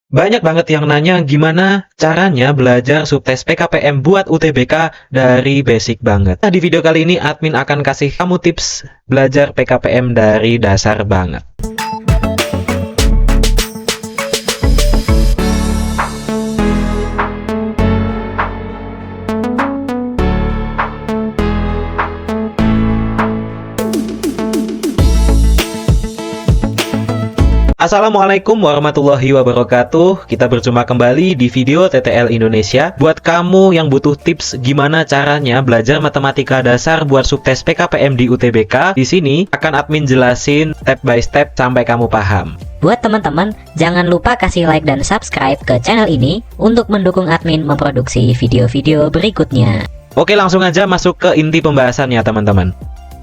Banyak banget yang nanya gimana caranya belajar subtes PKPM buat UTBK dari basic banget. Nah, di video kali ini admin akan kasih kamu tips belajar PKPM dari dasar banget. Assalamualaikum warahmatullahi wabarakatuh. Kita berjumpa kembali di video TTL Indonesia. Buat kamu yang butuh tips gimana caranya belajar matematika dasar buat subtes PKPM di UTBK, di sini akan admin jelasin step by step sampai kamu paham. Buat teman-teman, jangan lupa kasih like dan subscribe ke channel ini untuk mendukung admin memproduksi video-video berikutnya. Oke, langsung aja masuk ke inti pembahasannya, teman-teman.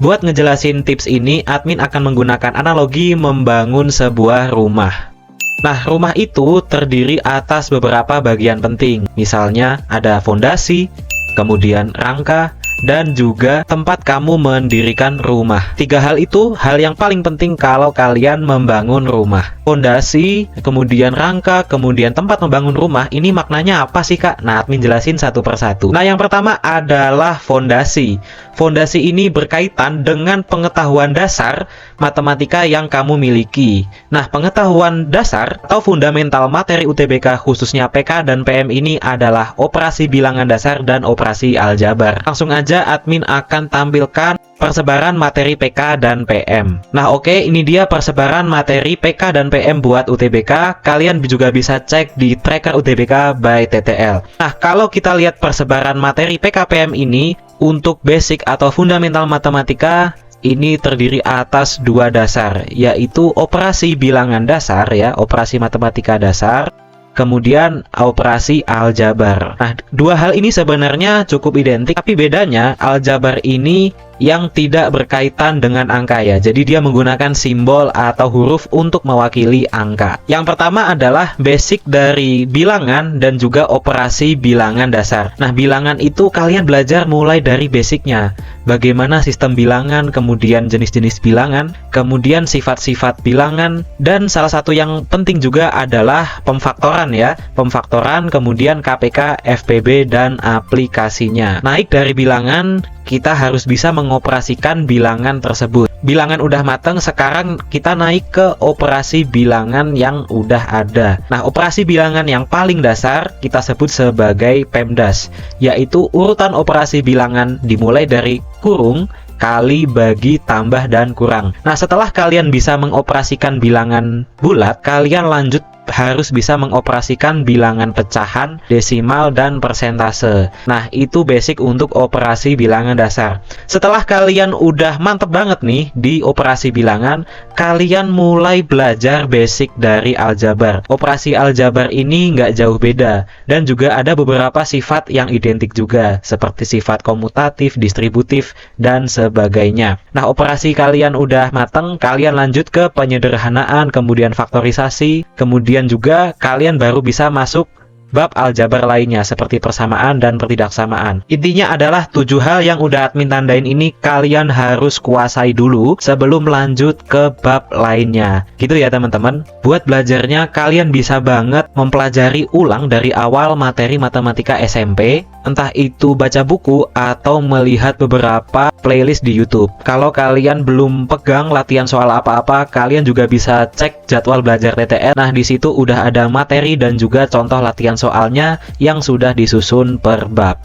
Buat ngejelasin tips ini, admin akan menggunakan analogi membangun sebuah rumah. Nah, rumah itu terdiri atas beberapa bagian penting. Misalnya, ada fondasi, kemudian rangka, dan juga tempat kamu mendirikan rumah. Tiga hal itu hal yang paling penting kalau kalian membangun rumah. Fondasi, kemudian rangka, kemudian tempat membangun rumah. Ini maknanya apa sih, Kak? Nah, admin jelasin satu persatu. Nah, yang pertama adalah fondasi. Fondasi ini berkaitan dengan pengetahuan dasar matematika yang kamu miliki. Nah, pengetahuan dasar atau fundamental materi UTBK khususnya PK dan PM ini adalah operasi bilangan dasar dan operasi aljabar. Langsung aja admin akan tampilkan persebaran materi PK dan PM. Nah, oke, ini dia persebaran materi PK dan PM buat UTBK. Kalian juga bisa cek di tracker UTBK by TTL. Nah, kalau kita lihat persebaran materi PK PM ini untuk basic atau fundamental matematika, ini terdiri atas dua dasar, yaitu operasi bilangan dasar ya, operasi matematika dasar, kemudian operasi aljabar. Nah, dua hal ini sebenarnya cukup identik, tapi bedanya aljabar ini yang tidak berkaitan dengan angka ya. Jadi dia menggunakan simbol atau huruf untuk mewakili angka. Yang pertama adalah basic dari bilangan dan juga operasi bilangan dasar. Nah, bilangan itu kalian belajar mulai dari basicnya. Bagaimana sistem bilangan, kemudian jenis-jenis bilangan, kemudian sifat-sifat bilangan, dan salah satu yang penting juga adalah pemfaktoran ya. Pemfaktoran, kemudian KPK, FPB, dan aplikasinya. Naik dari bilangan, kita harus bisa mengoperasikan bilangan tersebut. Bilangan udah mateng, sekarang kita naik ke operasi bilangan yang udah ada. Nah, operasi bilangan yang paling dasar kita sebut sebagai PEMDAS, yaitu urutan operasi bilangan dimulai dari kurung, kali, bagi, tambah, dan kurang. Nah, setelah kalian bisa mengoperasikan bilangan bulat, kalian lanjut harus bisa mengoperasikan bilangan pecahan, desimal, dan persentase. Nah, itu basic untuk operasi bilangan dasar. Setelah kalian udah mantep banget nih di operasi bilangan, kalian mulai belajar basic dari aljabar. Operasi aljabar ini nggak jauh beda, dan juga ada beberapa sifat yang identik juga, seperti sifat komutatif, distributif, dan sebagainya. Nah, operasi kalian udah mateng, kalian lanjut ke penyederhanaan, kemudian faktorisasi, kemudian juga kalian baru bisa masuk bab aljabar lainnya seperti persamaan dan pertidaksamaan. Intinya adalah 7 hal yang udah admin tandain ini kalian harus kuasai dulu sebelum lanjut ke bab lainnya. Gitu ya teman-teman. Buat belajarnya kalian bisa banget mempelajari ulang dari awal materi matematika SMP, entah itu baca buku atau melihat beberapa playlist di YouTube. Kalau kalian belum pegang latihan soal apa-apa, kalian juga bisa cek jadwal belajar TTL. Nah, di situ udah ada materi dan juga contoh latihan soalnya yang sudah disusun per bab.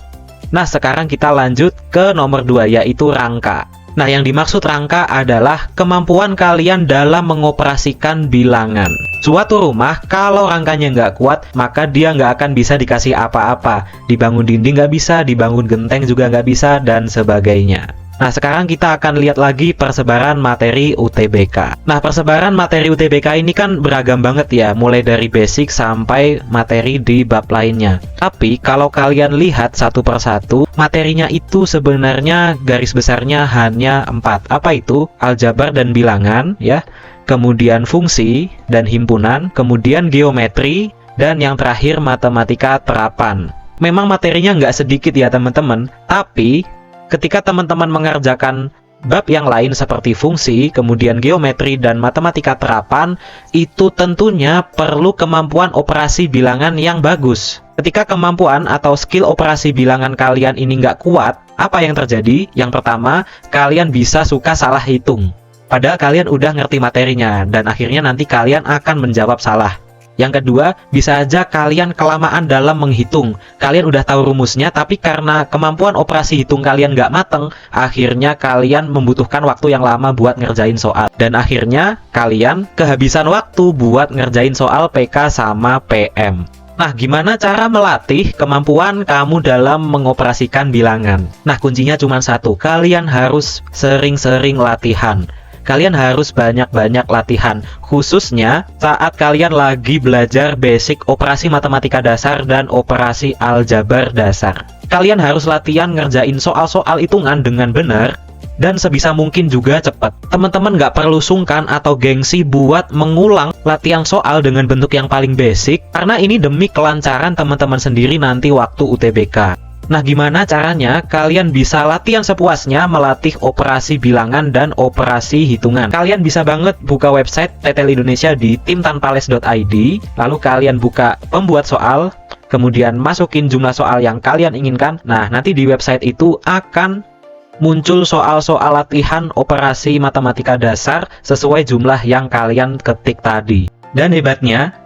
Nah, sekarang kita lanjut ke nomor 2, yaitu rangka. Nah, yang dimaksud rangka adalah kemampuan kalian dalam mengoperasikan bilangan. Suatu rumah, kalau rangkanya nggak kuat, maka dia nggak akan bisa dikasih apa-apa. Dibangun dinding nggak bisa, dibangun genteng juga nggak bisa, dan sebagainya. Nah, sekarang kita akan lihat lagi persebaran materi UTBK. Nah, persebaran materi UTBK ini kan beragam banget ya, mulai dari basic sampai materi di bab lainnya. Tapi, kalau kalian lihat satu persatu, materinya itu sebenarnya garis besarnya hanya 4. Apa itu? Aljabar dan bilangan, ya. Kemudian fungsi dan himpunan, kemudian geometri, dan yang terakhir matematika terapan. Memang materinya nggak sedikit ya teman-teman, tapi ketika teman-teman mengerjakan Bab yang lain seperti fungsi, kemudian geometri dan matematika terapan, itu tentunya perlu kemampuan operasi bilangan yang bagus. Ketika kemampuan atau skill operasi bilangan kalian ini nggak kuat, apa yang terjadi? Yang pertama, kalian bisa suka salah hitung. Padahal kalian udah ngerti materinya, dan akhirnya nanti kalian akan menjawab salah. Yang kedua, bisa aja kalian kelamaan dalam menghitung. Kalian udah tahu rumusnya, tapi karena kemampuan operasi hitung kalian nggak mateng, akhirnya kalian membutuhkan waktu yang lama buat ngerjain soal. Dan akhirnya, kalian kehabisan waktu buat ngerjain soal PK sama PM. Nah, gimana cara melatih kemampuan kamu dalam mengoperasikan bilangan? Nah, kuncinya cuma satu, kalian harus sering-sering latihan. Kalian harus banyak-banyak latihan, khususnya saat kalian lagi belajar basic operasi matematika dasar dan operasi aljabar dasar. Kalian harus latihan ngerjain soal-soal hitungan dengan benar, dan sebisa mungkin juga cepat. Teman-teman nggak perlu sungkan atau gengsi buat mengulang latihan soal dengan bentuk yang paling basic, karena ini demi kelancaran teman-teman sendiri nanti waktu UTBK. Nah, gimana caranya? Kalian bisa latihan sepuasnya melatih operasi bilangan dan operasi hitungan. Kalian bisa banget buka website TTL Indonesia di timtanpales.id, lalu kalian buka pembuat soal, kemudian masukin jumlah soal yang kalian inginkan. Nah, nanti di website itu akan muncul soal-soal latihan operasi matematika dasar sesuai jumlah yang kalian ketik tadi. Dan hebatnya,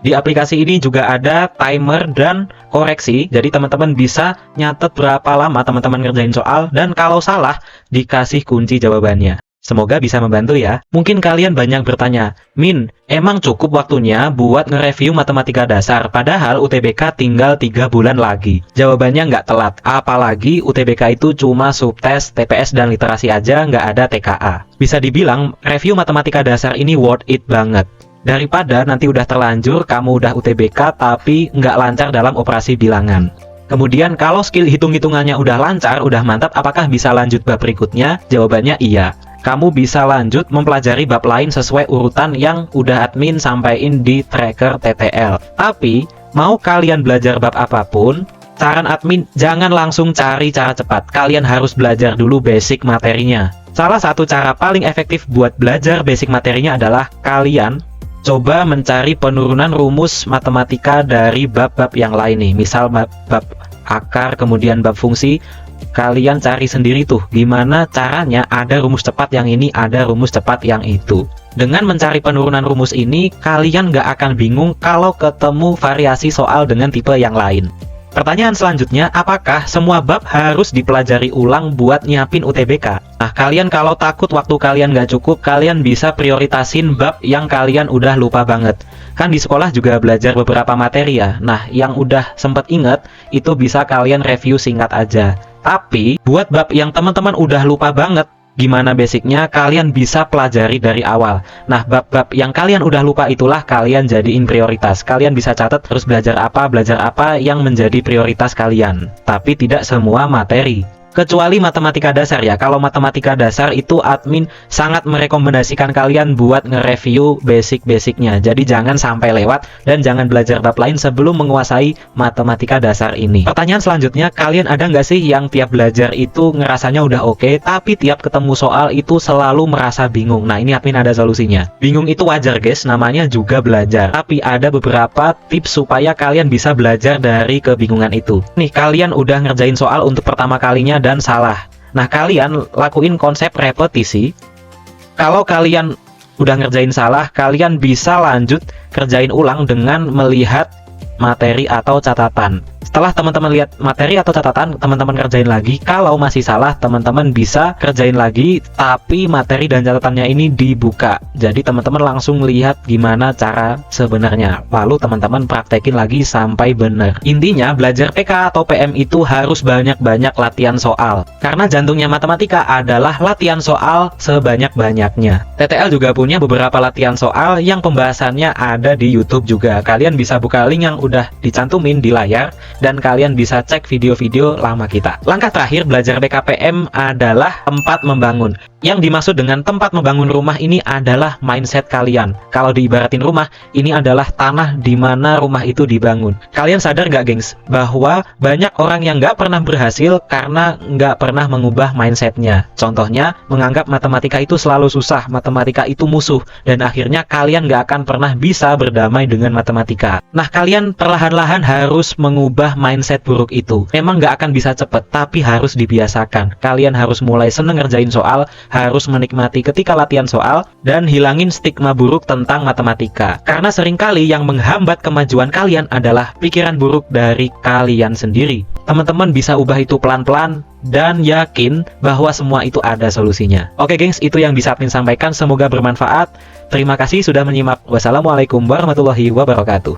di aplikasi ini juga ada timer dan koreksi, jadi teman-teman bisa nyatet berapa lama teman-teman ngerjain soal, dan kalau salah, dikasih kunci jawabannya. Semoga bisa membantu ya. Mungkin kalian banyak bertanya, Min, emang cukup waktunya buat nge-review matematika dasar, padahal UTBK tinggal 3 bulan lagi? Jawabannya nggak telat, apalagi UTBK itu cuma subtes, TPS, dan literasi aja, nggak ada TKA. Bisa dibilang, review matematika dasar ini worth it banget. Daripada nanti udah terlanjur, kamu udah UTBK tapi nggak lancar dalam operasi bilangan. Kemudian kalau skill hitung-hitungannya udah lancar, udah mantap, apakah bisa lanjut bab berikutnya? Jawabannya iya. Kamu bisa lanjut mempelajari bab lain sesuai urutan yang udah admin sampaikan di tracker TTL. Tapi, mau kalian belajar bab apapun, saran admin jangan langsung cari cara cepat. Kalian harus belajar dulu basic materinya. Salah satu cara paling efektif buat belajar basic materinya adalah kalian coba mencari penurunan rumus matematika dari bab-bab yang lain nih. Misal bab akar, kemudian bab fungsi. Kalian cari sendiri tuh gimana caranya ada rumus cepat yang ini, ada rumus cepat yang itu. Dengan mencari penurunan rumus ini, kalian nggak akan bingung kalau ketemu variasi soal dengan tipe yang lain. Pertanyaan selanjutnya, apakah semua bab harus dipelajari ulang buat nyiapin UTBK? Nah, kalian kalau takut waktu kalian nggak cukup, kalian bisa prioritasin bab yang kalian udah lupa banget. Kan di sekolah juga belajar beberapa materi ya. Nah, yang udah sempet inget, itu bisa kalian review singkat aja. Tapi, buat bab yang teman-teman udah lupa banget, gimana basicnya, kalian bisa pelajari dari awal. Nah, bab-bab yang kalian udah lupa itulah kalian jadiin prioritas. Kalian bisa catat terus belajar apa yang menjadi prioritas kalian. Tapi tidak semua materi. Kecuali matematika dasar ya. Kalau matematika dasar itu admin sangat merekomendasikan kalian buat nge-review basic-basicnya. Jadi jangan sampai lewat dan jangan belajar bab lain sebelum menguasai matematika dasar ini. Pertanyaan selanjutnya, kalian ada nggak sih yang tiap belajar itu ngerasanya udah oke, tapi tiap ketemu soal itu selalu merasa bingung? Nah, ini admin ada solusinya. Bingung itu wajar guys, namanya juga belajar. Tapi ada beberapa tips supaya kalian bisa belajar dari kebingungan itu. Nih, kalian udah ngerjain soal untuk pertama kalinya dan salah. Nah, kalian lakuin konsep repetisi. Kalau kalian udah ngerjain salah, kalian bisa lanjut kerjain ulang dengan melihat materi atau catatan. Setelah teman-teman lihat materi atau catatan, teman-teman kerjain lagi. Kalau masih salah, teman-teman bisa kerjain lagi, tapi materi dan catatannya ini dibuka. Jadi teman-teman langsung lihat gimana cara sebenarnya. Lalu teman-teman praktekin lagi sampai benar. Intinya, belajar PK atau PM itu harus banyak-banyak latihan soal. Karena jantungnya matematika adalah latihan soal sebanyak-banyaknya. TTL juga punya beberapa latihan soal yang pembahasannya ada di YouTube juga. Kalian bisa buka link yang udah dicantumin di layar, dan kalian bisa cek video-video lama kita. Langkah terakhir belajar PKPM adalah tempat membangun. Yang dimaksud dengan tempat membangun rumah ini adalah mindset kalian. Kalau diibaratin rumah, ini adalah tanah di mana rumah itu dibangun. Kalian sadar nggak, gengs, bahwa banyak orang yang nggak pernah berhasil karena nggak pernah mengubah mindsetnya. Contohnya, menganggap matematika itu selalu susah, matematika itu musuh, dan akhirnya kalian nggak akan pernah bisa berdamai dengan matematika. Nah, kalian perlahan-lahan harus mengubah mindset buruk itu. Memang nggak akan bisa cepet, tapi harus dibiasakan. Kalian harus mulai seneng ngerjain soal, harus menikmati ketika latihan soal, dan hilangin stigma buruk tentang matematika. Karena seringkali yang menghambat kemajuan kalian adalah pikiran buruk dari kalian sendiri. Teman-teman bisa ubah itu pelan-pelan, dan yakin bahwa semua itu ada solusinya. Oke gengs, itu yang bisa admin sampaikan, semoga bermanfaat. Terima kasih sudah menyimak. Wassalamualaikum warahmatullahi wabarakatuh.